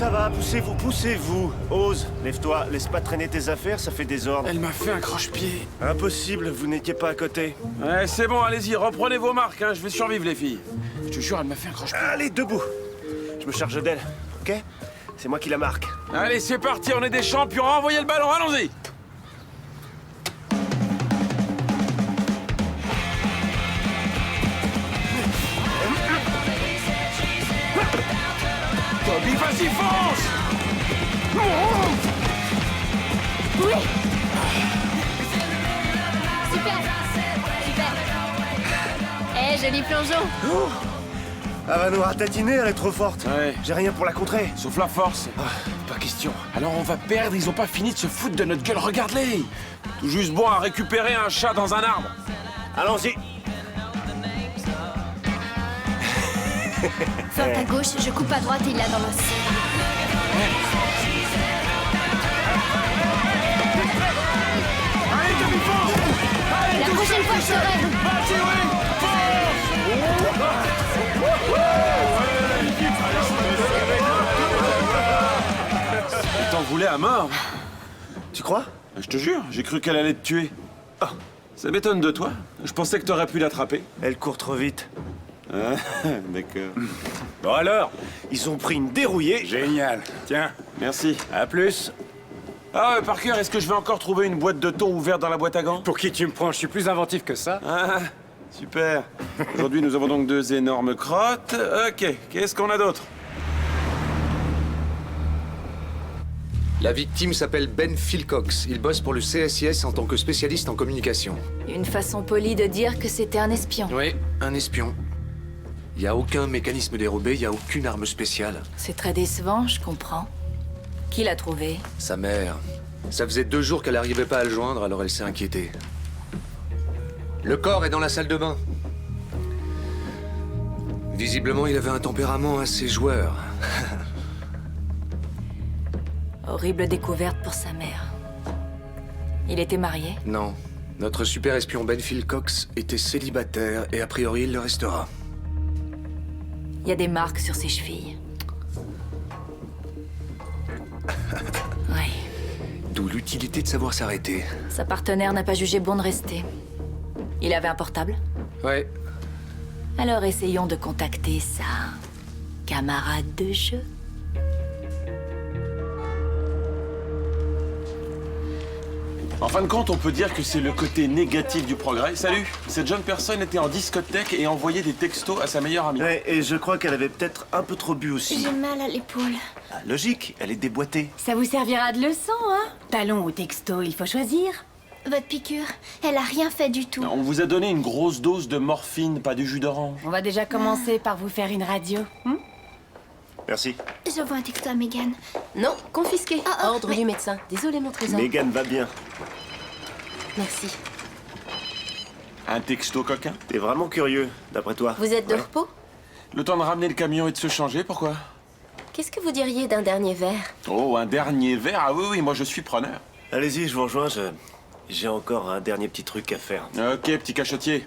Ça va, poussez-vous, poussez-vous. Ose, lève-toi, laisse pas traîner tes affaires, ça fait désordre. Elle m'a fait un croche-pied. Impossible, vous n'étiez pas à côté. Ouais, c'est bon, allez-y, reprenez vos marques, hein, je vais survivre, les filles. Je te jure, elle m'a fait un croche-pied. Allez, debout. Je me charge d'elle, ok? C'est moi qui la marque. Allez, c'est parti, on est des champions, envoyez le ballon, allons-y. Toby, vas-y, fonce! Oui. Super. Super. Eh, joli plongeon. Elle va nous ratatiner, elle est trop forte. Ouais. J'ai rien pour la contrer. Sauf la force. Pas question. Alors on va perdre, ils ont pas fini de se foutre de notre gueule, regarde-les! Tout juste bon à récupérer un chat dans un arbre. Allons-y. Feinte à gauche, je coupe à droite et il l'a dans l'os. Allez, Toby, fonce! Allez, La tout prochaine seul, fois, tout je seul. serai. Vas-y, oui, fonce! Elle t'en voulait à mort. Tu crois? Je te jure, j'ai cru qu'elle allait te tuer. Ah, ça m'étonne de toi. Je pensais que t'aurais pu l'attraper. Elle court trop vite. Ah, d'accord. Bon alors, ils ont pris une dérouillée. Génial. Tiens, Merci. à plus. Ah, Parker, est-ce que je vais encore trouver une boîte de thon ouverte dans la boîte à gants? Pour qui tu me prends? Je suis plus inventif que ça. Ah, super. Aujourd'hui, nous avons donc 2 énormes crottes. Ok, qu'est-ce qu'on a d'autre? La victime s'appelle Ben Philcox. Il bosse pour le CSIS en tant que spécialiste en communication. Une façon polie de dire que c'était un espion. Oui, un espion. Il n'y a aucun mécanisme dérobé, il n'y a aucune arme spéciale. C'est très décevant, je comprends. Qui l'a trouvé? Sa mère. Ça faisait 2 jours qu'elle n'arrivait pas à le joindre, alors elle s'est inquiétée. Le corps est dans la salle de bain. Visiblement, il avait un tempérament assez joueur. Horrible découverte pour sa mère. Il était marié? Non. Notre super espion Ben Philcox était célibataire et a priori il le restera. Il y a des marques sur ses chevilles. Oui. D'où l'utilité de savoir s'arrêter. Sa partenaire n'a pas jugé bon de rester. Il avait un portable? Ouais. Alors essayons de contacter sa camarade de jeu. En fin de compte, on peut dire que c'est le côté négatif du progrès. Salut, cette jeune personne était en discothèque et envoyait des textos à sa meilleure amie. Ouais, et je crois qu'elle avait peut-être un peu trop bu aussi. J'ai mal à l'épaule. Ah, logique, elle est déboîtée. Ça vous servira de leçon, hein? Talon ou texto, il faut choisir. Votre piqûre, elle a rien fait du tout. On vous a donné une grosse dose de morphine, pas du jus d'orange. On va déjà commencer par vous faire une radio. Merci. J'envoie un texto à Megan. Non, confisqué. Ah, Ordre mais- du médecin. Désolé, mon trésor. Megan va bien. Merci. Un texto coquin. T'es vraiment curieux, d'après toi. Vous êtes de Ouais. repos? Le temps de ramener le camion et de se changer, pourquoi? Qu'est-ce que vous diriez d'un dernier verre? Oh, un dernier verre? Ah oui, oui, moi je suis preneur. Allez-y, je vous rejoins, j'ai encore un dernier petit truc à faire. Ok, petit cachotier.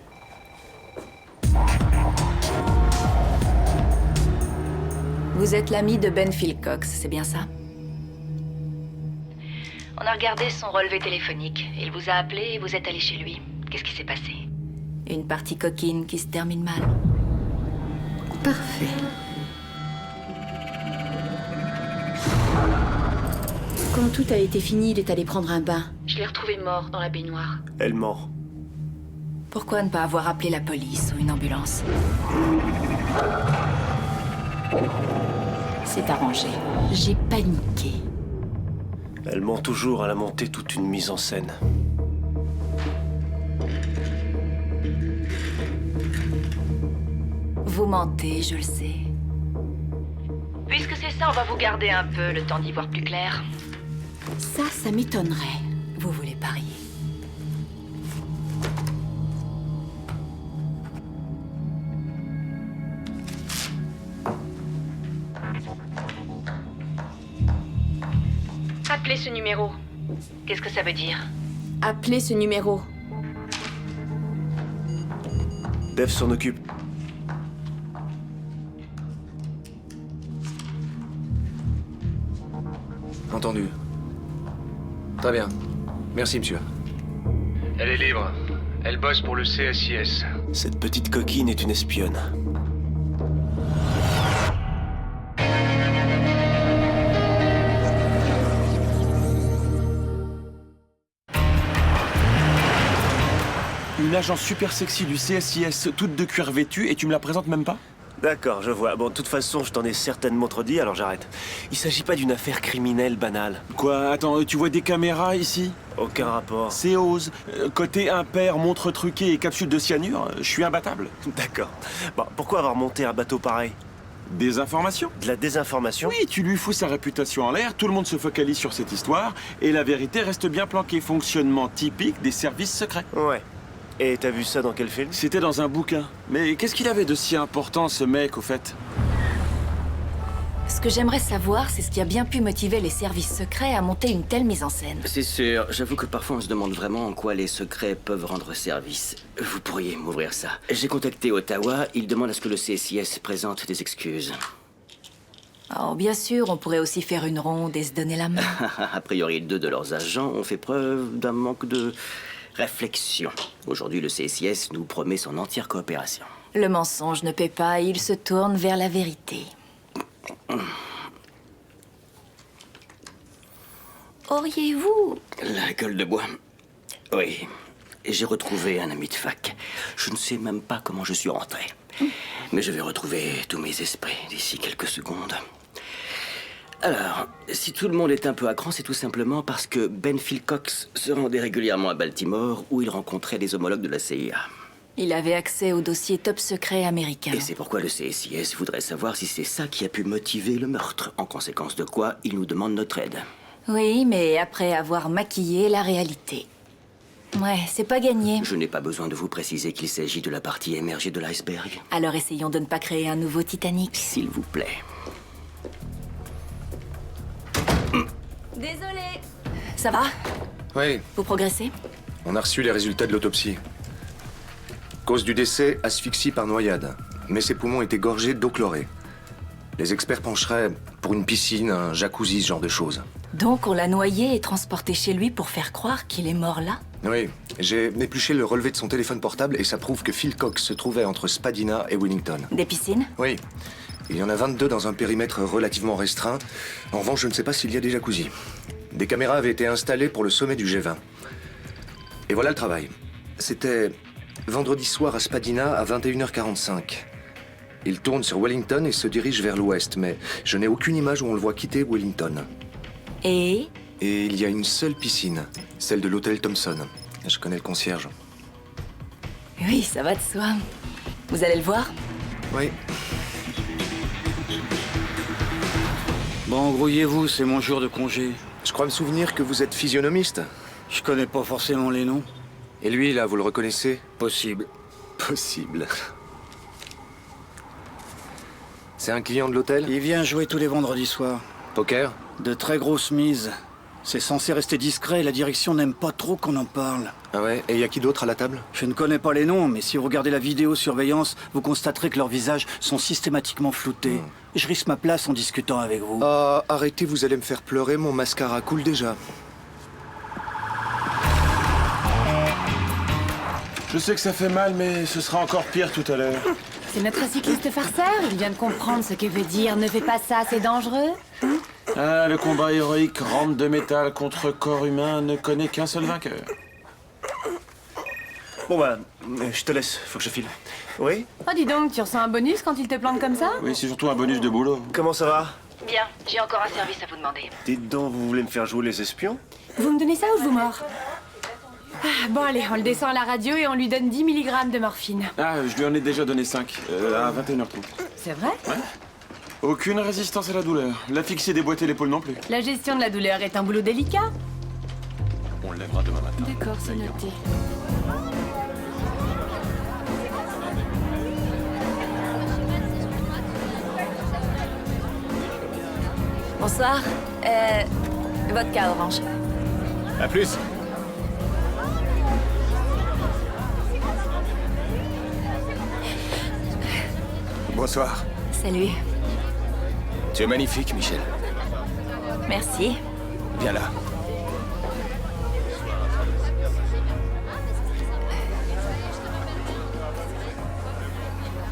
Vous êtes l'ami de Ben Philcox, c'est bien ça? On a regardé son relevé téléphonique. Il vous a appelé et vous êtes allé chez lui. Qu'est-ce qui s'est passé? Une partie coquine qui se termine mal. Parfait. Quand tout a été fini, il est allé prendre un bain. Je l'ai retrouvé mort dans la baignoire. Elle ment. Pourquoi ne pas avoir appelé la police ou une ambulance? C'est arrangé. J'ai paniqué. Elle ment toujours, elle a monté toute une mise en scène. Vous mentez, je le sais. Puisque c'est ça, on va vous garder un peu le temps d'y voir plus clair. Ça m'étonnerait. Vous voulez parier? Appelez ce numéro. Qu'est-ce que ça veut dire? Appelez ce numéro. Dev s'en occupe. entendu. Très bien. Merci, monsieur. Elle est libre. Elle bosse pour le CSIS. Cette petite coquine est une espionne. Une agence super sexy du CSIS, toute de cuir vêtue, et tu me la présentes même pas? D'accord, je vois. Bon, de toute façon, je t'en ai certainement trop dit, alors j'arrête. Il s'agit pas d'une affaire criminelle banale. Quoi? Attends, tu vois des caméras ici? Aucun rapport. C'est Oz. Côté impair, montre truquée et capsule de cyanure, je suis imbattable. D'accord. Bon, pourquoi avoir monté un bateau pareil? Des informations? De la désinformation? Oui, tu lui fous sa réputation en l'air, tout le monde se focalise sur cette histoire, et la vérité reste bien planquée. Fonctionnement typique des services secrets. Ouais. Et t'as vu ça dans quel film? C'était dans un bouquin. Mais qu'est-ce qu'il avait de si important, ce mec, au fait? Ce que j'aimerais savoir, c'est ce qui a bien pu motiver les services secrets à monter une telle mise en scène. C'est sûr, j'avoue que parfois on se demande vraiment en quoi les secrets peuvent rendre service. Vous pourriez m'ouvrir ça. J'ai contacté Ottawa, ils demandent à ce que le CSIS présente des excuses. Oh, bien sûr, on pourrait aussi faire une ronde et se donner la main. A priori, 2 de leurs agents ont fait preuve d'un manque de réflexion. Aujourd'hui, le CSIS nous promet son entière coopération. Le mensonge ne paie pas, il se tourne vers la vérité. Auriez-vous... La gueule de bois. Oui. J'ai retrouvé un ami de fac. Je ne sais même pas comment je suis rentré. Mais je vais retrouver tous mes esprits d'ici quelques secondes. Alors, si tout le monde est un peu à cran, c'est tout simplement parce que Ben Philcox se rendait régulièrement à Baltimore où il rencontrait des homologues de la CIA. Il avait accès au dossier top secret américain. Et c'est pourquoi le CSIS voudrait savoir si c'est ça qui a pu motiver le meurtre. En conséquence de quoi, il nous demande notre aide. Oui, mais après avoir maquillé la réalité. Ouais, c'est pas gagné. Je n'ai pas besoin de vous préciser qu'il s'agit de la partie émergée de l'iceberg. Alors essayons de ne pas créer un nouveau Titanic. S'il vous plaît. Désolée. Ça va? Oui, Vous progressez? on a reçu les résultats de l'autopsie. Cause du décès, asphyxie par noyade. Mais ses poumons étaient gorgés d'eau chlorée. Les experts pencheraient pour une piscine, un jacuzzi, ce genre de choses. Donc on l'a noyé et transporté chez lui pour faire croire qu'il est mort là? Oui, j'ai épluché le relevé de son téléphone portable et ça prouve que Phil Cox se trouvait entre Spadina et Wellington. Des piscines? Oui. Il y en a 22 dans un périmètre relativement restreint. En revanche, je ne sais pas s'il y a des jacuzzis. Des caméras avaient été installées pour le sommet du G20. Et voilà le travail. C'était vendredi soir à Spadina à 21h45. Il tourne sur Wellington et se dirige vers l'ouest, mais je n'ai aucune image où on le voit quitter Wellington. Et il y a une seule piscine, celle de l'hôtel Thompson. Je connais le concierge. oui, ça va de soi. Vous allez le voir? Oui. Bon, grouillez-vous, c'est mon jour de congé. Je crois me souvenir que vous êtes physionomiste. Je connais pas forcément les noms. Et lui, là, vous le reconnaissez? Possible. Possible. C'est un client de l'hôtel? Il vient jouer tous les vendredis soirs. Poker? De très grosses mises. C'est censé rester discret et la direction n'aime pas trop qu'on en parle. Ah ouais? Et il y a qui d'autre à la table? Je ne connais pas les noms, mais si vous regardez la vidéosurveillance, vous constaterez que leurs visages sont systématiquement floutés. Je risque ma place en discutant avec vous. Ah, arrêtez, vous allez me faire pleurer, mon mascara coule déjà. Je sais que ça fait mal, mais ce sera encore pire tout à l'heure. C'est notre cycliste farceur. Il vient de comprendre ce que veut dire « ne fais pas ça, c'est dangereux ». Ah, le combat héroïque rampe de métal contre corps humain ne connaît qu'un seul vainqueur. Bon bah, je te laisse, faut que je file. Oui? Oh, dis donc, tu ressens un bonus quand il te plante comme ça? Oui, c'est surtout un bonus de boulot. Comment ça va? Bien, j'ai encore un service à vous demander. Dites donc, vous voulez me faire jouer les espions? Vous me donnez ça ou je vous mords? Bon, allez, on le descend à la radio et on lui donne 10 mg de morphine. Ah, je lui en ai déjà donné 5, à 21h30. C'est vrai? Ouais. Aucune résistance à la douleur. L'asphyxie déboîter l'épaule non plus. La gestion de la douleur est un boulot délicat. On le lèvera demain matin. D'accord, c'est noté. Bonsoir. Vodka orange. À plus. Bonsoir. Salut. Tu es magnifique, Michel. Merci. Viens là.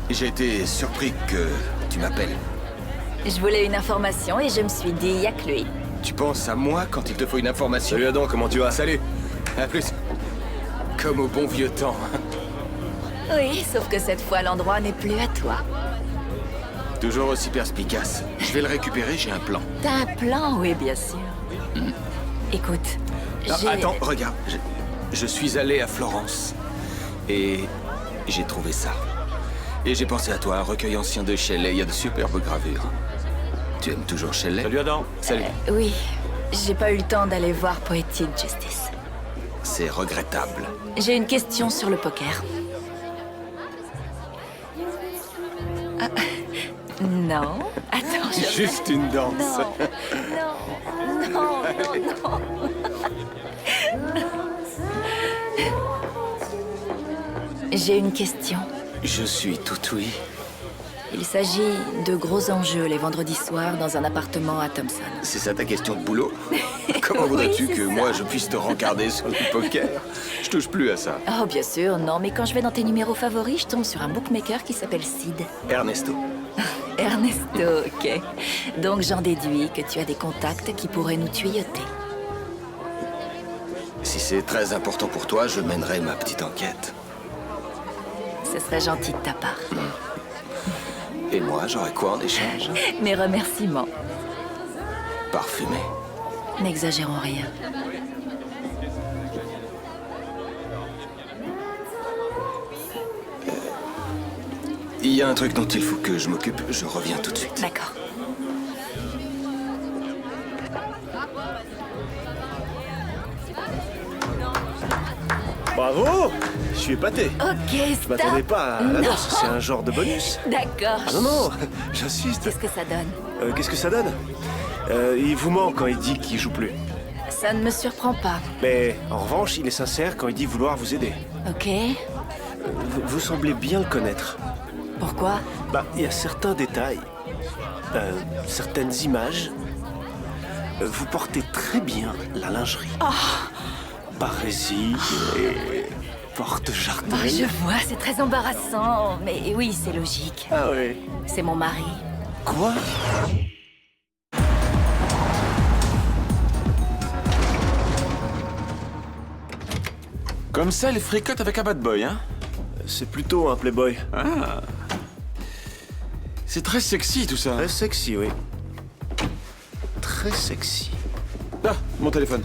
J'ai été surpris que tu m'appelles. Je voulais une information et je me suis dit, y'a que lui. Tu penses à moi quand il te faut une information? Salut Adam, comment tu vas? Salut. À plus. Comme au bon vieux temps. Oui, sauf que cette fois, l'endroit n'est plus à toi. Toujours aussi perspicace. Je vais le récupérer, j'ai un plan. T'as un plan, oui, bien sûr. Écoute, Ah, j'ai... attends, regarde. Je suis allé à Florence. Et j'ai trouvé ça. Et j'ai pensé à toi, un recueil ancien de Shelley. Il y a de superbes gravures. Tu aimes toujours Shelley? Salut Adam. Salut. Oui, j'ai pas eu le temps d'aller voir Poetic Justice. C'est regrettable. J'ai une question sur le poker. Ah, non. Attends, je... Juste une danse. Non, non, non, non. J'ai une question. Je suis tout oui. Il s'agit de gros enjeux les vendredis soirs dans un appartement à Thompson. C'est ça ta question de boulot? Comment voudrais-tu Oui, que c'est moi ça. je puisse te rencarder sur le poker? Je touche plus à ça. Oh, bien sûr, non, mais quand je vais dans tes numéros favoris, je tombe sur un bookmaker qui s'appelle Sid. Ernesto. Ernesto, ok. Donc j'en déduis que tu as des contacts qui pourraient nous tuyauter. Si c'est très important pour toi, je mènerai ma petite enquête. Ce serait gentil de ta part. Et moi, j'aurai quoi en échange? Mes remerciements. Parfumé. N'exagérons rien. Il y a un truc dont il faut que je m'occupe. Je reviens tout de suite. D'accord. Bravo! Je suis épaté. Ok, Je stop. m'attendais pas à Non. l'annonce, c'est un genre de bonus. D'accord. Ah non, non, j'insiste. Qu'est-ce que ça donne? Qu'est-ce que ça donne? Il vous ment quand il dit qu'il joue plus. Ça ne me surprend pas. Mais en revanche, il est sincère quand il dit vouloir vous aider. Ok. Vous semblez bien le connaître. Pourquoi? Bah, il y a certains détails, certaines images. Vous portez très bien la lingerie. Barésie et porte-jardin. Oh, je vois, c'est très embarrassant. Mais oui, c'est logique. Ah oui. C'est mon mari. Quoi? Comme ça, elle fricote avec un bad boy, hein? C'est plutôt un playboy. Ah. C'est très sexy tout ça. Très sexy, oui. Très sexy. Ah, mon téléphone.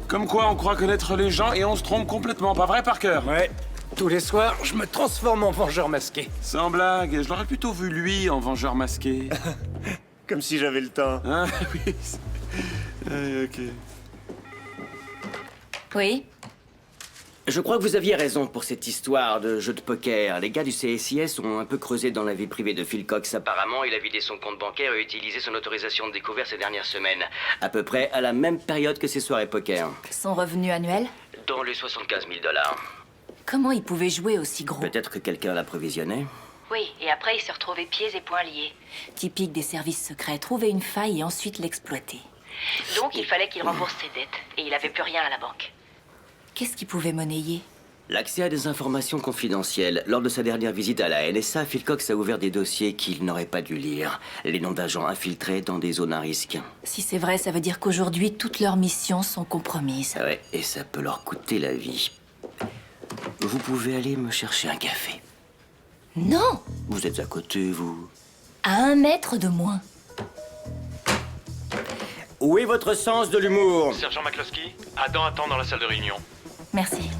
Comme quoi, on croit connaître les gens et on se trompe complètement, pas vrai, Parker? Ouais. Tous les soirs, je me transforme en vengeur masqué. Sans blague, je l'aurais plutôt vu lui en vengeur masqué. Comme si j'avais le temps. Ah oui. Ok. Oui? Je crois que vous aviez raison pour cette histoire de jeu de poker. Les gars du CSIS ont un peu creusé dans la vie privée de Phil Cox. Apparemment, il a vidé son compte bancaire et utilisé son autorisation de découvert ces dernières semaines. À peu près à la même période que ses soirées poker. Son revenu annuel? Dans les 75 000 $. Comment il pouvait jouer aussi gros? Peut-être que quelqu'un l'a provisionné. Oui, et après il se retrouvait pieds et poings liés. Typique des services secrets, trouver une faille et ensuite l'exploiter. Donc il fallait qu'il rembourse ses dettes, et il avait plus rien à la banque. Qu'est-ce qu'il pouvait monnayer? L'accès à des informations confidentielles. Lors de sa dernière visite à la NSA, Phil Cox a ouvert des dossiers qu'il n'aurait pas dû lire. Les noms d'agents infiltrés dans des zones à risque. Si c'est vrai, ça veut dire qu'aujourd'hui, toutes leurs missions sont compromises. Ah ouais, et ça peut leur coûter la vie. Vous pouvez aller me chercher un café. Non! Vous êtes à côté, vous. À 1 mètre de moins. Où est votre sens de l'humour? Sergent McCloskey, Adam attend dans la salle de réunion. Merci.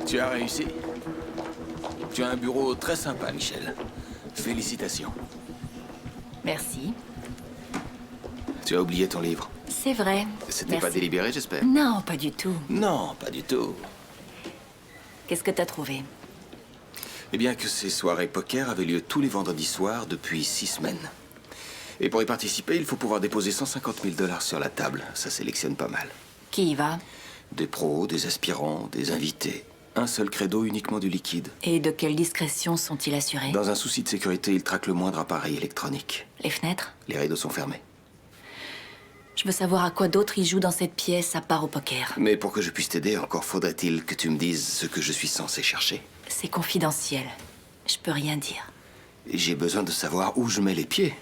Tu as réussi. Tu as un bureau très sympa, Michel. Félicitations. Merci. Tu as oublié ton livre. C'est vrai. C'était Merci. pas délibéré, j'espère? Non, pas du tout. Non, pas du tout. Qu'est-ce que t'as trouvé? Eh bien que ces soirées poker avaient lieu tous les vendredis soirs depuis 6 semaines. Et pour y participer, il faut pouvoir déposer 150 000 $ sur la table. Ça sélectionne pas mal. Qui y va? Des pros, des aspirants, des invités. Un seul credo, uniquement du liquide. Et de quelle discrétion sont-ils assurés? Dans un souci de sécurité, ils traquent le moindre appareil électronique. Les fenêtres? Les rideaux sont fermés. Je veux savoir à quoi d'autre ils jouent dans cette pièce à part au poker. Mais pour que je puisse t'aider, encore faudrait-il que tu me dises ce que je suis censé chercher. C'est confidentiel. Je peux rien dire. Et j'ai besoin de savoir où je mets les pieds.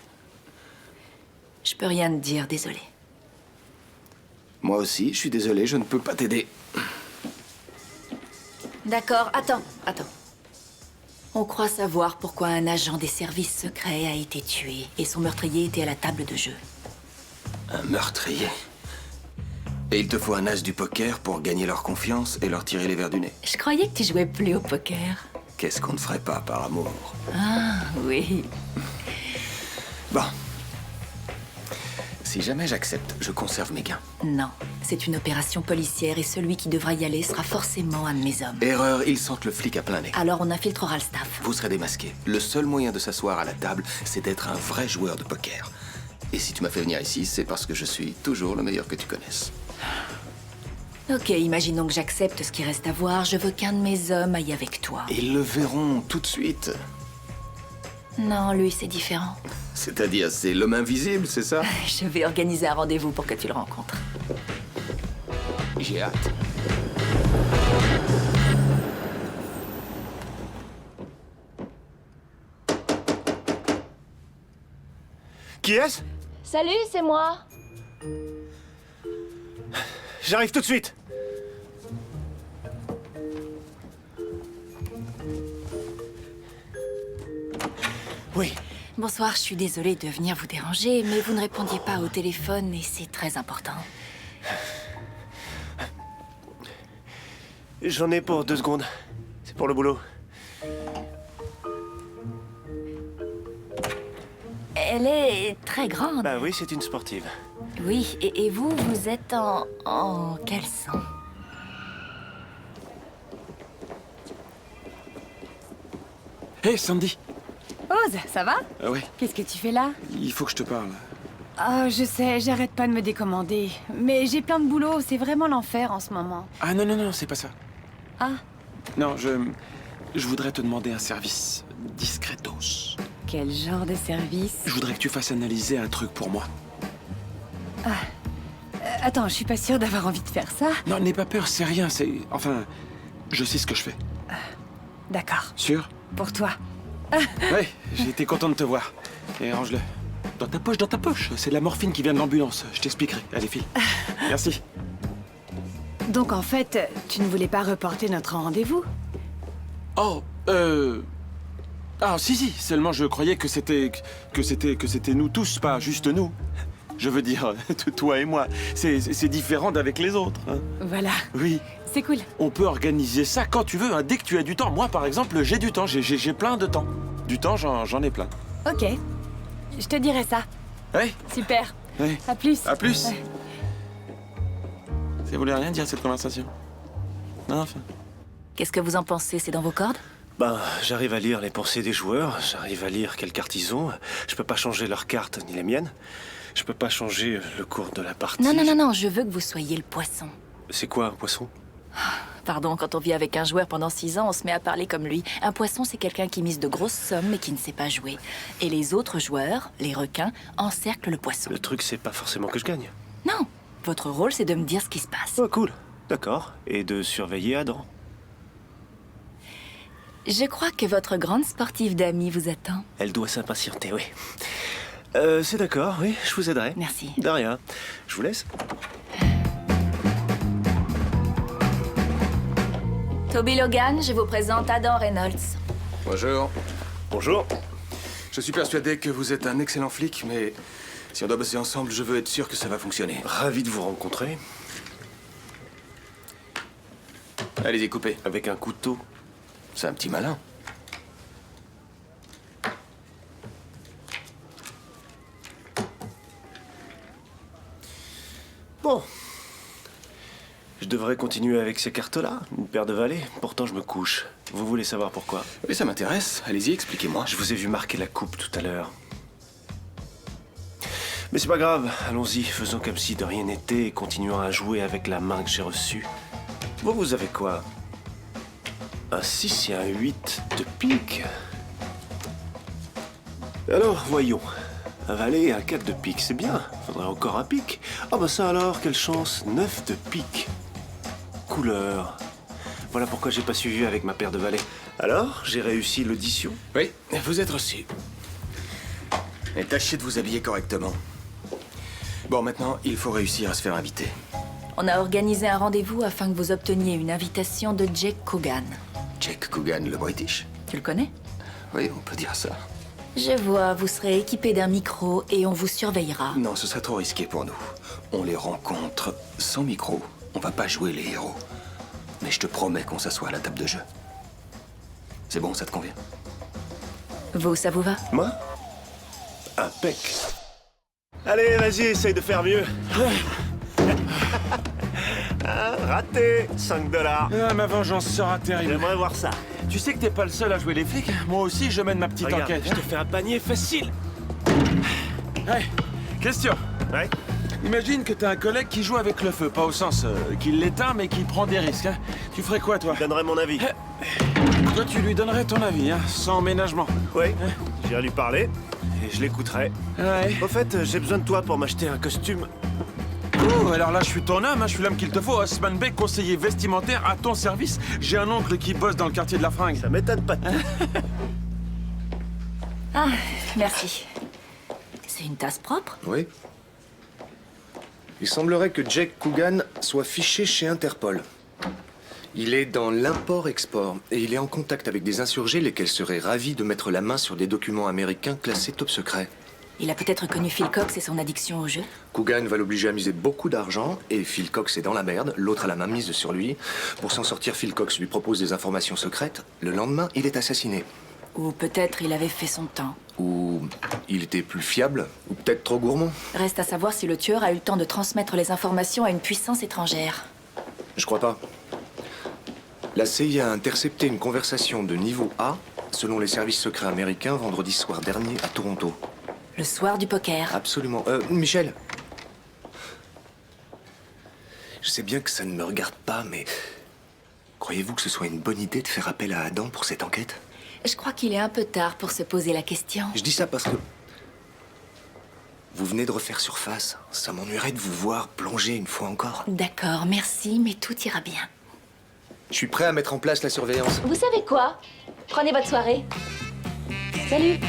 Je peux rien te dire, désolé. Moi aussi, je suis désolé, je ne peux pas t'aider. D'accord, attends. On croit savoir pourquoi un agent des services secrets a été tué et son meurtrier était à la table de jeu. Un meurtrier. Et il te faut un as du poker pour gagner leur confiance et leur tirer les verres du nez. Je croyais que tu jouais plus au poker. Qu'est-ce qu'on ne ferait pas par amour? Ah, oui. Bon. Si jamais j'accepte, je conserve mes gains. Non, c'est une opération policière et celui qui devra y aller sera forcément un de mes hommes. Erreur, ils sentent le flic à plein nez. Alors on infiltrera le staff. Vous serez démasqué. Le seul moyen de s'asseoir à la table, c'est d'être un vrai joueur de poker. Et si tu m'as fait venir ici, c'est parce que je suis toujours le meilleur que tu connaisses. Ok, imaginons que j'accepte ce qui reste à voir. Je veux qu'un de mes hommes aille avec toi. Ils le verront tout de suite. Non, lui, c'est différent. C'est-à-dire, c'est l'homme invisible, c'est ça? Je vais organiser un rendez-vous pour que tu le rencontres. J'ai hâte. Qui est-ce? Salut, c'est moi. J'arrive tout de suite. Oui. Bonsoir, je suis désolée de venir vous déranger, mais vous ne répondiez pas au téléphone et c'est très important. J'en ai pour 2 secondes. C'est pour le boulot. Elle est très grande. Bah oui, c'est une sportive. Oui, et vous, vous êtes en caleçon. Hé, Sandy. Ose, ça va? Ouais, Qu'est-ce que tu fais là? il faut que je te parle. Oh, je sais, j'arrête pas de me décommander. Mais j'ai plein de boulot, c'est vraiment l'enfer en ce moment. Ah non, c'est pas ça. Ah, Non, je voudrais te demander un service discretos. quel genre de service? Je voudrais que tu fasses analyser un truc pour moi. Attends, je suis pas sûre d'avoir envie de faire ça. Non, n'aie pas peur, c'est rien, c'est... Enfin, je sais ce que je fais. D'accord, Sûr? pour toi. Ouais, j'ai été content de te voir. Et range-le. Dans ta poche. C'est de la morphine qui vient de l'ambulance. Je t'expliquerai. Allez, file. Merci. Donc en fait, tu ne voulais pas reporter notre rendez-vous? Oh, Ah, si, seulement je croyais que c'était nous tous, pas juste nous. Je veux dire, toi et moi. C'est différent d'avec les autres. Hein. Voilà, Oui. c'est cool. On peut organiser ça quand tu veux, hein, dès que tu as du temps. Moi, par exemple, j'ai du temps. J'ai plein de temps. Du temps, j'en ai plein. Ok, je te dirai ça. Ouais, Super, ouais. à plus. À plus. Ouais. Ça voulait rien dire, cette conversation. Non, enfin... Qu'est-ce que vous en pensez? C'est dans vos cordes? Ben, j'arrive à lire les pensées des joueurs, j'arrive à lire quelle carte ils ont. Je peux pas changer leurs cartes ni les miennes. Je peux pas changer le cours de la partie. Non, je veux que vous soyez le poisson. C'est quoi un poisson? Pardon, quand on vit avec un joueur pendant 6 ans, on se met à parler comme lui. Un poisson, c'est quelqu'un qui mise de grosses sommes mais qui ne sait pas jouer. Et les autres joueurs, les requins, encerclent le poisson. Le truc, c'est pas forcément que je gagne. Non, votre rôle, c'est de me dire ce qui se passe. Oh, cool. D'accord. Et de surveiller Adam. Je crois que votre grande sportive d'amie vous attend. Elle doit s'impatienter, oui. C'est d'accord, oui, je vous aiderai. Merci. De rien. Je vous laisse. Toby Logan, je vous présente Adam Reynolds. Bonjour. Bonjour. Je suis persuadé que vous êtes un excellent flic, mais si on doit bosser ensemble, je veux être sûr que ça va fonctionner. Ravi de vous rencontrer. Allez-y, coupez. Avec un couteau. C'est un petit malin. Bon. Je devrais continuer avec ces cartes-là, une paire de valets. Pourtant, je me couche. Vous voulez savoir pourquoi? Oui, ça m'intéresse. Allez-y, expliquez-moi. Je vous ai vu marquer la coupe tout à l'heure. Mais c'est pas grave, allons-y, faisons comme si de rien n'était et continuons à jouer avec la main que j'ai reçue. Vous avez quoi? Un 6 et un 8 de pique. Alors, voyons. Un valet et un 4 de pique, c'est bien. Faudrait encore un pique. Ah bah ça alors, quelle chance. 9 de pique. Couleur. Voilà pourquoi j'ai pas suivi avec ma paire de valets. Alors, j'ai réussi l'audition? Oui, vous êtes reçu. Et tâchez de vous habiller correctement. Bon, maintenant, il faut réussir à se faire inviter. On a organisé un rendez-vous afin que vous obteniez une invitation de Jake Coogan. Jake Coogan, le British? Tu le connais? Oui, on peut dire ça. Je vois, vous serez équipé d'un micro et on vous surveillera. Non, ce serait trop risqué pour nous. On les rencontre sans micro. On va pas jouer les héros. Mais je te promets qu'on s'assoit à la table de jeu. C'est bon, ça te convient? Vous, ça vous va? Moi? Impec. Allez, vas-y, essaye de faire mieux. Ah, raté. 5 $. Ah, ma vengeance sera terrible. J'aimerais voir ça. Tu sais que t'es pas le seul à jouer les flics. Moi aussi, je mène ma petite Regarde, enquête. je te fais un panier facile. Ouais, question. Ouais. Imagine que t'as un collègue qui joue avec le feu, pas au sens qu'il l'éteint, mais qui prend des risques. Hein. Tu ferais quoi, toi? Je donnerai mon avis. Toi, tu lui donnerais ton avis, hein, sans ménagement. Oui, j'irai lui parler et je l'écouterai. Ouais. Au fait, j'ai besoin de toi pour m'acheter un costume. Oh, alors là, je suis ton homme, hein, je suis l'homme qu'il te faut. Osman Bey, conseiller vestimentaire à ton service. J'ai un oncle qui bosse dans le quartier de la Fringue. Ça m'étonne pas de tout. Ah, merci. C'est une tasse propre? Oui. Il semblerait que Jake Coogan soit fiché chez Interpol. Il est dans l'import-export et il est en contact avec des insurgés lesquels seraient ravis de mettre la main sur des documents américains classés top secret. Il a peut-être connu Phil Cox et son addiction au jeu. Coogan va l'obliger à miser beaucoup d'argent et Phil Cox est dans la merde, l'autre a la main mise sur lui. Pour s'en sortir, Phil Cox lui propose des informations secrètes. Le lendemain, il est assassiné. Ou peut-être il avait fait son temps. Ou il était plus fiable, ou peut-être trop gourmand. Reste à savoir si le tueur a eu le temps de transmettre les informations à une puissance étrangère. Je crois pas. La CIA a intercepté une conversation de niveau A, selon les services secrets américains, vendredi soir dernier à Toronto. Le soir du poker. Absolument. Michel. Je sais bien que ça ne me regarde pas, mais croyez-vous que ce soit une bonne idée de faire appel à Adam pour cette enquête? Je crois qu'il est un peu tard pour se poser la question. Je dis ça parce que vous venez de refaire surface. Ça m'ennuierait de vous voir plonger une fois encore. D'accord, merci, mais tout ira bien. Je suis prêt à mettre en place la surveillance. Vous savez quoi? Prenez votre soirée. Salut.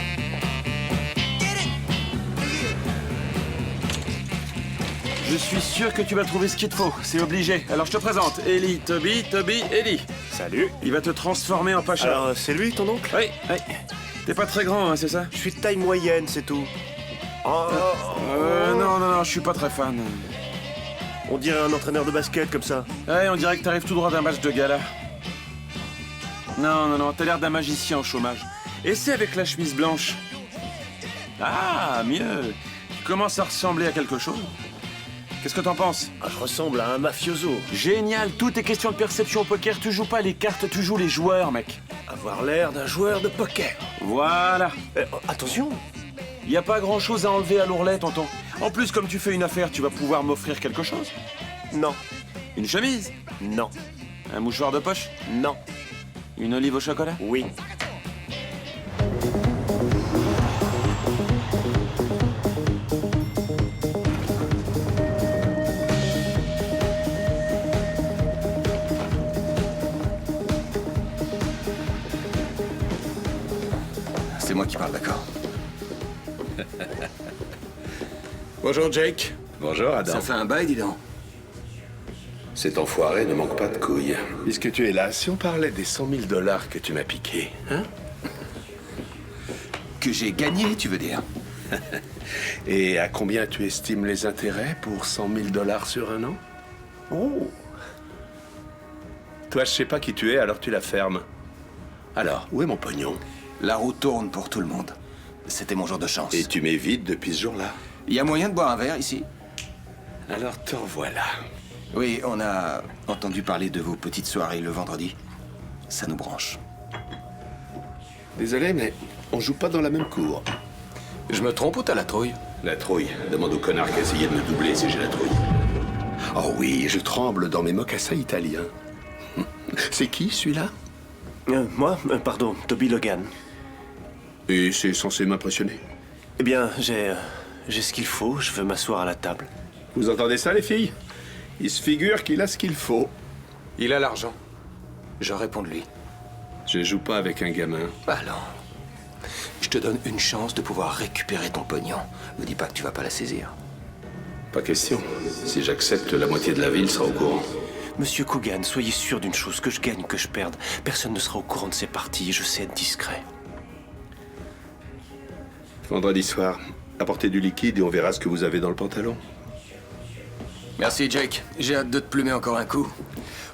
Je suis sûr que tu vas trouver ce qu'il te faut, c'est obligé. Alors je te présente, Ellie, Toby, Ellie. Salut. Il va te transformer en Pacha. Alors, c'est lui, ton oncle? Oui, oui. T'es pas très grand, hein, c'est ça? Je suis de taille moyenne, c'est tout. Non, je suis pas très fan. On dirait un entraîneur de basket, comme ça. Ouais, on dirait que t'arrives tout droit d'un match de gala. Non, t'as l'air d'un magicien au chômage. Essaie avec la chemise blanche. Ah, mieux. Tu commences à ressembler à quelque chose. Qu'est-ce que t'en penses? Je ressemble à un mafioso. Génial, tout est question de perception au poker. Tu joues pas les cartes, tu joues les joueurs, mec. Avoir l'air d'un joueur de poker. Voilà. Attention. Y a pas grand-chose à enlever à l'ourlet, tonton. En plus, comme tu fais une affaire, tu vas pouvoir m'offrir quelque chose? Non. Une chemise? Non. Un mouchoir de poche? Non. Une olive au chocolat? Oui. C'est moi qui parle, d'accord? Bonjour Jake. Bonjour Adam. Ça fait un bail, dis donc. Cet enfoiré ne manque pas de couilles. Puisque tu es là, si on parlait des 100 000 $ que tu m'as piqués, hein? Que j'ai gagné, tu veux dire? Et à combien tu estimes les intérêts pour 100 000 $ sur un an? Oh! Toi, je sais pas qui tu es, alors tu la fermes. Alors, où est mon pognon? La roue tourne pour tout le monde. C'était mon jour de chance. Et tu m'évites depuis ce jour-là? Il y a moyen de boire un verre ici? Alors t'en voilà. Oui, on a entendu parler de vos petites soirées le vendredi. Ça nous branche. Désolé, mais on joue pas dans la même cour. Je me trompe ou t'as la trouille? La trouille. Demande au connard qui a essayé de me doubler si j'ai la trouille. Oh oui, je tremble dans mes mocassins italiens. C'est qui, celui-là? Moi? Pardon, Toby Logan. Et c'est censé m'impressionner? Eh bien, j'ai ce qu'il faut. Je veux m'asseoir à la table. Vous entendez ça, les filles? Il se figure qu'il a ce qu'il faut. Il a l'argent. Je réponds de lui. Je joue pas avec un gamin. Allons. Je te donne une chance de pouvoir récupérer ton pognon. Me dis pas que tu vas pas la saisir. Pas question. Si j'accepte, la moitié de la ville sera au courant. Monsieur Coogan, soyez sûr d'une chose, que je gagne ou que je perde. Personne ne sera au courant de ces parties. Je sais être discret. Vendredi soir, apportez du liquide et on verra ce que vous avez dans le pantalon. Merci, Jake. J'ai hâte de te plumer encore un coup.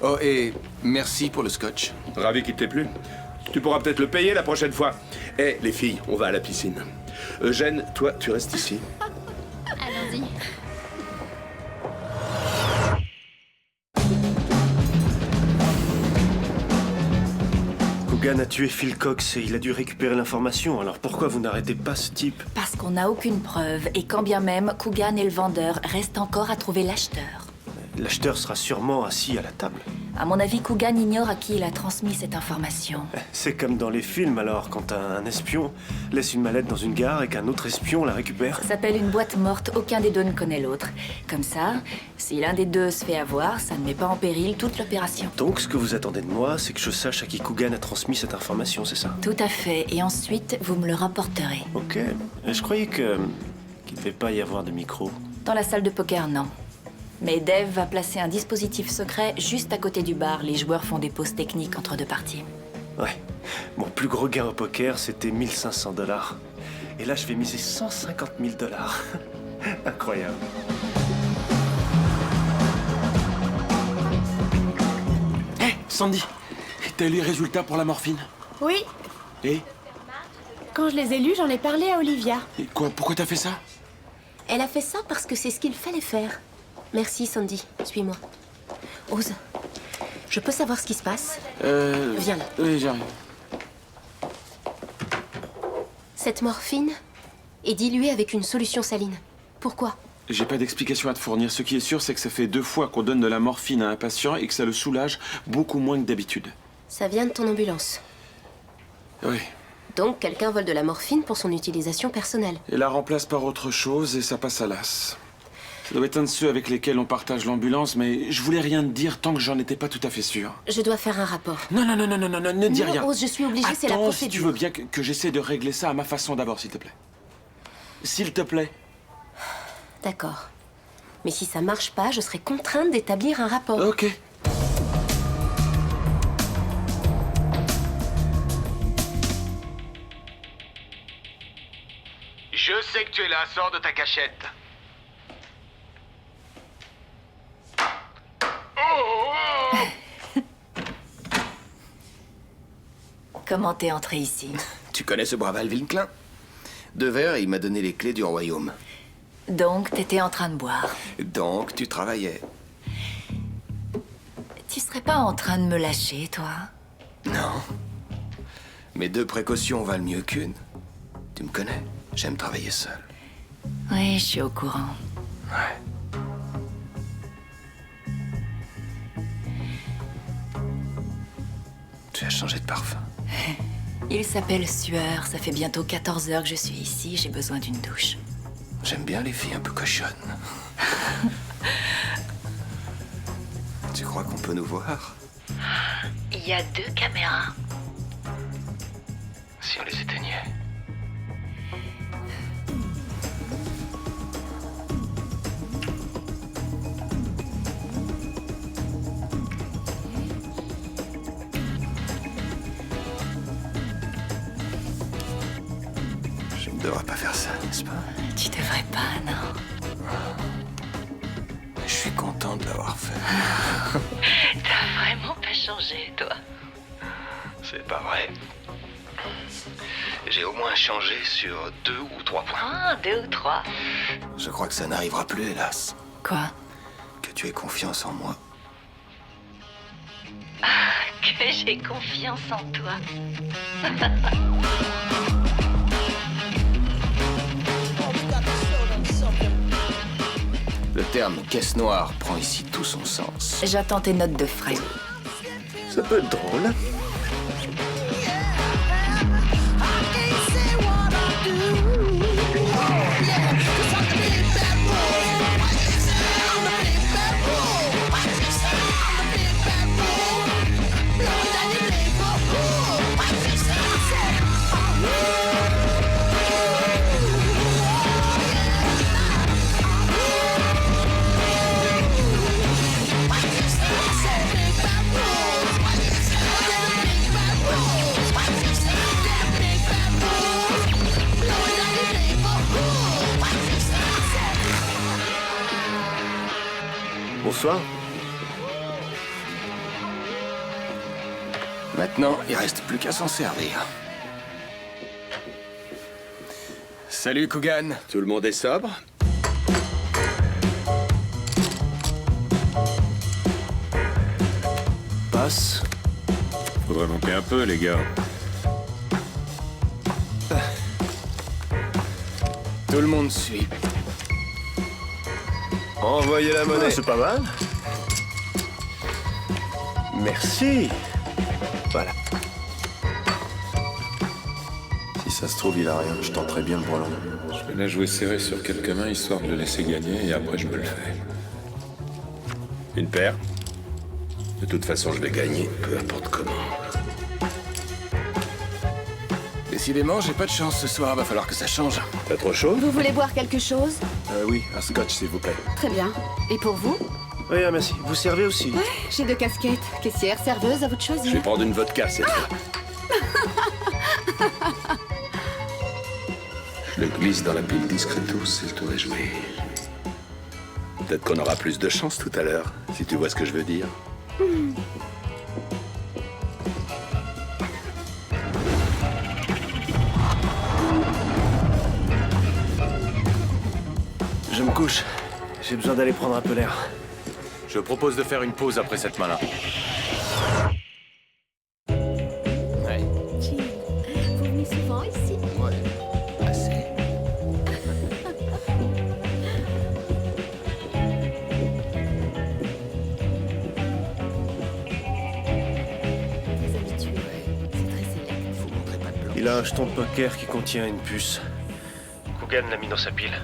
Oh, et merci pour le scotch. Ravi qu'il t'ait plu. Tu pourras peut-être le payer la prochaine fois. Eh, les filles, on va à la piscine. Eugène, toi, tu restes ici. Allons-y. Coogan a tué Phil Cox et il a dû récupérer l'information. Alors pourquoi vous n'arrêtez pas ce type? Parce qu'on n'a aucune preuve, et quand bien même, Coogan et le vendeur restent encore à trouver l'acheteur. L'acheteur sera sûrement assis à la table. À mon avis, Coogan ignore à qui il a transmis cette information. C'est comme dans les films alors, quand un espion laisse une mallette dans une gare et qu'un autre espion la récupère. Ça s'appelle une boîte morte, aucun des deux ne connaît l'autre. Comme ça, si l'un des deux se fait avoir, ça ne met pas en péril toute l'opération. Donc ce que vous attendez de moi, c'est que je sache à qui Coogan a transmis cette information, c'est ça? Tout à fait, et ensuite, vous me le rapporterez. Ok. Je croyais qu'il ne devait pas y avoir de micro. Dans la salle de poker, non. Mais Dave va placer un dispositif secret juste à côté du bar. Les joueurs font des pauses techniques entre deux parties. Ouais. Mon plus gros gain au poker, c'était 1500 $. Et là, je vais miser 150 000 $. Incroyable. Hé, Sandy, t'as eu les résultats pour la morphine? Oui, Et quand je les ai lus, j'en ai parlé à Olivia. quoi? Pourquoi t'as fait ça? Elle a fait ça parce que c'est ce qu'il fallait faire. Merci, Sandy. Suis-moi. Ose, je peux savoir ce qui se passe? Viens là. Oui, j'arrive. Cette morphine est diluée avec une solution saline. Pourquoi? J'ai pas d'explication à te fournir. Ce qui est sûr, c'est que ça fait 2 fois qu'on donne de la morphine à un patient et que ça le soulage beaucoup moins que d'habitude. Ça vient de ton ambulance. Oui. Donc, quelqu'un vole de la morphine pour son utilisation personnelle. Et la remplace par autre chose et ça passe à l'as. Ça doit être un de ceux avec lesquels on partage l'ambulance, mais je voulais rien te dire tant que j'en étais pas tout à fait sûr. Je dois faire un rapport. Non, ne dis rien. Ose, je suis obligée, c'est la Attends, procédure. si tu veux bien que j'essaie de régler ça à ma façon d'abord, s'il te plaît. S'il te plaît. D'accord. Mais si ça marche pas, je serai contrainte d'établir un rapport. Ok. Je sais que tu es là, sors de ta cachette. Comment t'es entré ici? Tu connais ce brave Alvin Klein? De verre, il m'a donné les clés du royaume. Donc, t'étais en train de boire. Donc, tu travaillais. Tu serais pas en train de me lâcher, toi? Non. Mais 2 précautions valent mieux qu'une. Tu me connais, j'aime travailler seul. Oui, je suis au courant. Ouais. Tu as changé de parfum. Il s'appelle Sueur. Ça fait bientôt 14 heures que je suis ici. J'ai besoin d'une douche. J'aime bien les filles un peu cochonnes. Tu crois qu'on peut nous voir? Il y a 2 caméras. Si on les éteignait. Je ne devrais pas faire ça, n'est-ce pas? Tu devrais pas, non? Je suis content de l'avoir fait. T'as vraiment pas changé, toi. C'est pas vrai. J'ai au moins changé sur 2 ou 3 points. Ah, 2 ou 3. Je crois que ça n'arrivera plus, hélas. Quoi? Que que tu aies confiance en moi. Que j'ai confiance en toi. Le terme caisse noire prend ici tout son sens. J'attends tes notes de frais. Ça peut être drôle. Bonsoir. Maintenant, il reste plus qu'à s'en servir. Salut, Coogan. Tout le monde est sobre? Passe. Faudrait monter un peu, les gars. Tout le monde suit. Envoyez la monnaie. C'est pas mal. Merci. Voilà. Si ça se trouve, il a rien. Je tenterai bien le brelan. Je vais la jouer serrée sur quelques mains, histoire de le laisser gagner, et après je me le fais. Une paire? De toute façon, je vais gagner, peu importe comment. Décidément, j'ai pas de chance ce soir. Va falloir que ça change. T'as trop chaud? Vous voulez boire quelque chose? Oui, un scotch, s'il vous plaît. Très bien. Et pour vous? Oui, merci. Vous servez aussi? Ouais, j'ai 2 casquettes. Caissière, serveuse, à vous de choisir. Je vais prendre une vodka, cette fois. Je le glisse dans la pile discretos, et le tour est joué. Peut-être qu'on aura plus de chance tout à l'heure, si tu vois ce que je veux dire. Je me couche. J'ai besoin d'aller prendre un peu l'air. Je propose de faire une pause après cette main-là. Ouais. Vous venez souvent ici? Ouais. Assez. Des habitués. C'est très sélect. Vous montrez pas de blanc. Il a un jeton de poker qui contient une puce. Coogan l'a mis dans sa pile.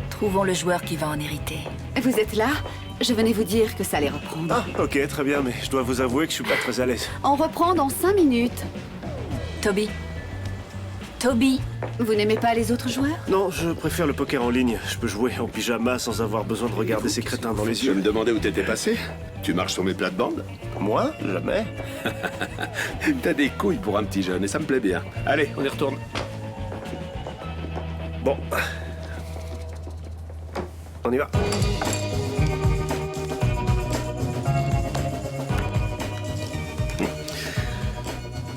Trouvons le joueur qui va en hériter. Vous êtes là? Je venais vous dire que ça allait reprendre. Ah, ok, très bien, mais je dois vous avouer que je suis pas très à l'aise. On reprend dans 5 minutes. Toby. Toby. Vous n'aimez pas les autres joueurs? Non, je préfère le poker en ligne. Je peux jouer en pyjama sans avoir besoin de regarder ces crétins dans les Je yeux. me demandais où t'étais passé. Tu marches sur mes plates-bandes? Moi? Jamais. T'as des couilles pour un petit jeune, et ça me plaît bien. Allez, on y retourne. Bon. On y va.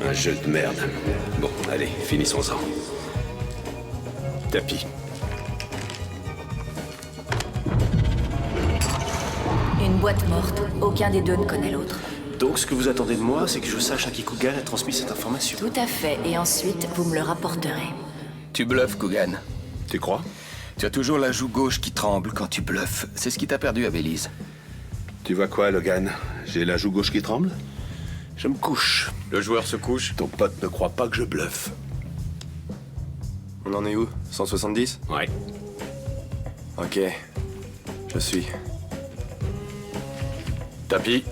Un jeu de merde. Bon, allez, finissons-en. Tapis. Une boîte morte. Aucun des deux ne connaît l'autre. Donc, ce que vous attendez de moi, c'est que je sache à qui Coogan a transmis cette information. Tout à fait. Et ensuite, vous me le rapporterez. Tu bluffes, Coogan. Tu crois? Tu as toujours la joue gauche qui tremble quand tu bluffes. C'est ce qui t'a perdu à Belize. Tu vois quoi, Logan? J'ai la joue gauche qui tremble? Je me couche. Le joueur se couche. Ton pote ne croit pas que je bluffe. On en est où? 170? Ouais. Ok. Je suis. Tapis.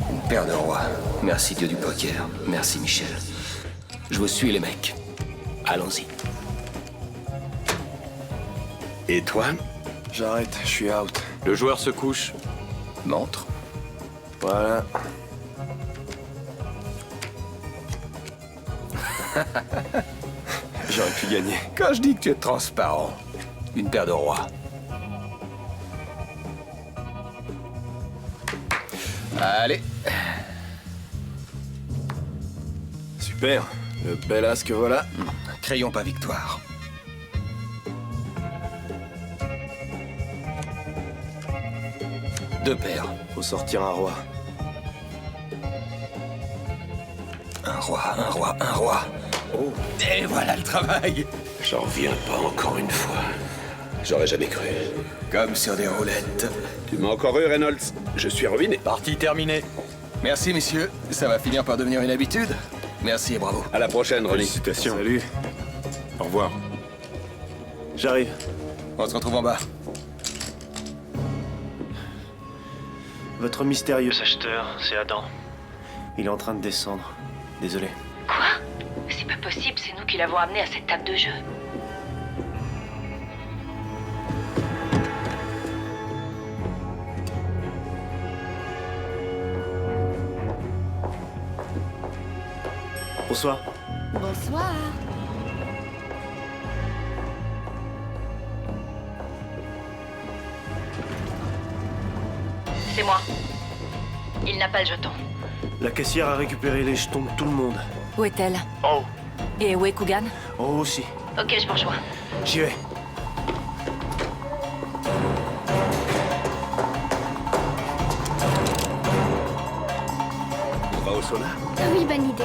Une paire de rois. Merci Dieu du poker. Merci Michel. Je vous suis les mecs. Allons-y. Et toi? J'arrête, je suis out. Le joueur se couche. Montre. Voilà. J'aurais pu gagner. Quand je dis que tu es transparent, une paire de rois. Allez. Super. Le bel as que voilà. Crayon pas victoire. 2 paires. Faut sortir un roi. Un roi. Oh. Et voilà le travail. J'en reviens pas encore une fois. J'aurais jamais cru. Comme sur des roulettes. Tu m'as encore eu, Reynolds. Je suis ruiné. Partie terminée. Merci, messieurs. Ça va finir par devenir une habitude. Merci et bravo. À la prochaine, Ronnie. Félicitations. Salut. Au revoir. J'arrive. On se retrouve en bas. Votre mystérieux acheteur, c'est Adam. Il est en train de descendre. Désolé. Quoi? C'est pas possible, c'est nous qui l'avons amené à cette table de jeu. Bonsoir. Bonsoir. C'est moi. Il n'a pas le jeton. La caissière a récupéré les jetons de tout le monde. Où est-elle? Oh. Et où est Coogan? Oh aussi. Ok, je vous rejoins. J'y vais. On va au sauna? Ah oui, bonne idée.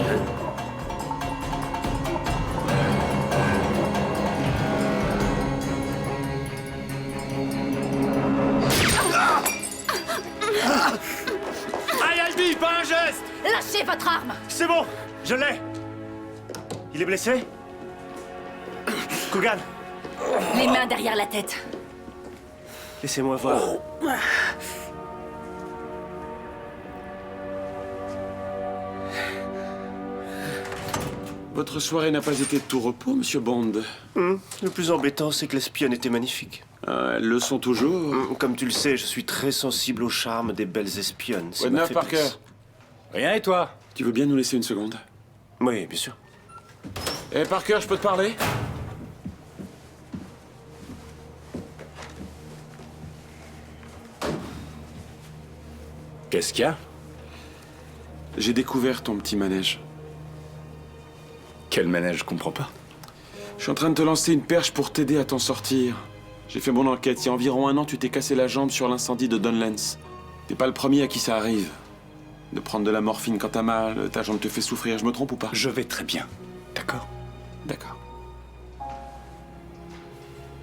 Aïe, Albi, pas un geste! Lâchez votre arme! C'est bon, je l'ai. Il est blessé? Coogan, Les mains derrière la tête. laissez-moi voir. Votre soirée n'a pas été de tout repos, monsieur Bond. Le plus embêtant, c'est que l'espionne était magnifique. Elles le sont toujours. Comme tu le sais, je suis très sensible au charme des belles espionnes. C'est Quoi de ma neuf, faiblesse. Parker? Rien et toi? Tu veux bien nous laisser une seconde? Oui, bien sûr. Eh, Parker, je peux te parler? Qu'est-ce qu'il y a? J'ai découvert ton petit manège. Quel manège, je comprends pas. Je suis en train de te lancer une perche pour t'aider à t'en sortir. J'ai fait mon enquête. Il y a environ 1 an, tu t'es cassé la jambe sur l'incendie de Dunlands. T'es pas le premier à qui ça arrive. De prendre de la morphine quand t'as mal, ta jambe te fait souffrir. Je me trompe ou pas? Je vais très bien. D'accord? D'accord.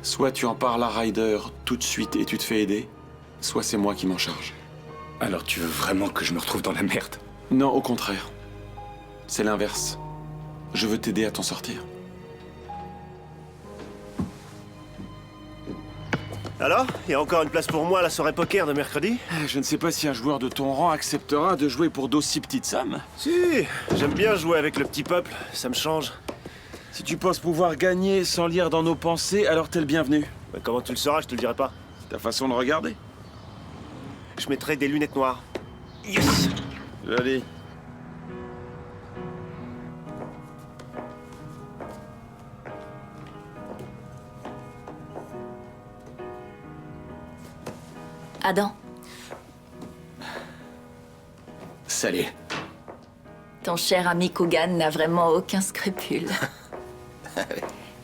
Soit tu en parles à Ryder tout de suite et tu te fais aider, soit c'est moi qui m'en charge. Alors tu veux vraiment que je me retrouve dans la merde? Non, au contraire. C'est l'inverse. Je veux t'aider à t'en sortir. Alors, il y a encore une place pour moi à la soirée poker de mercredi? Je ne sais pas si un joueur de ton rang acceptera de jouer pour d'aussi petites sommes. Si, j'aime bien jouer avec le petit peuple, ça me change. Si tu penses pouvoir gagner sans lire dans nos pensées, alors t'es le bienvenu. Mais comment tu le sauras, je te le dirai pas. C'est ta façon de regarder. Je mettrai des lunettes noires. Yes! Joli. Adam, Salut. ton cher ami Coogan n'a vraiment aucun scrupule.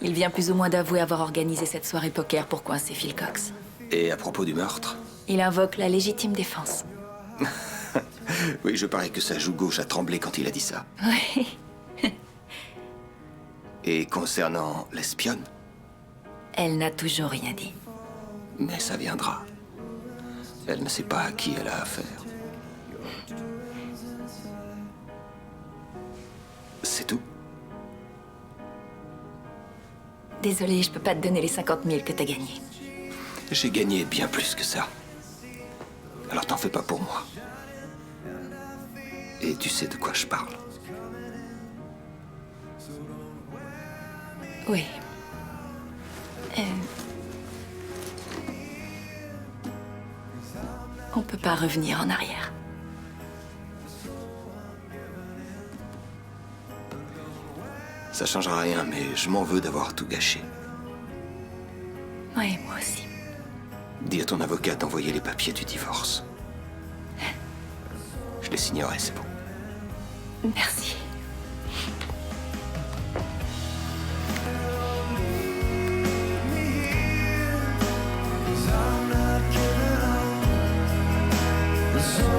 Il vient plus ou moins d'avouer avoir organisé cette soirée poker pour coincer Phil Cox. Et à propos du meurtre? Il invoque la légitime défense. Oui, je parie que sa joue gauche a tremblé quand il a dit ça. Oui. Et concernant l'espionne? Elle n'a toujours rien dit. Mais ça viendra. Elle ne sait pas à qui elle a affaire. C'est tout? Désolée, je peux pas te donner les 50 000 que t'as gagnés. J'ai gagné bien plus que ça. Alors t'en fais pas pour moi. Et tu sais de quoi je parle. Oui. On peut pas revenir en arrière. Ça changera rien, mais je m'en veux d'avoir tout gâché. Oui, moi aussi. Dis à ton avocat d'envoyer les papiers du divorce. Je les signerai, c'est bon. Merci. soul.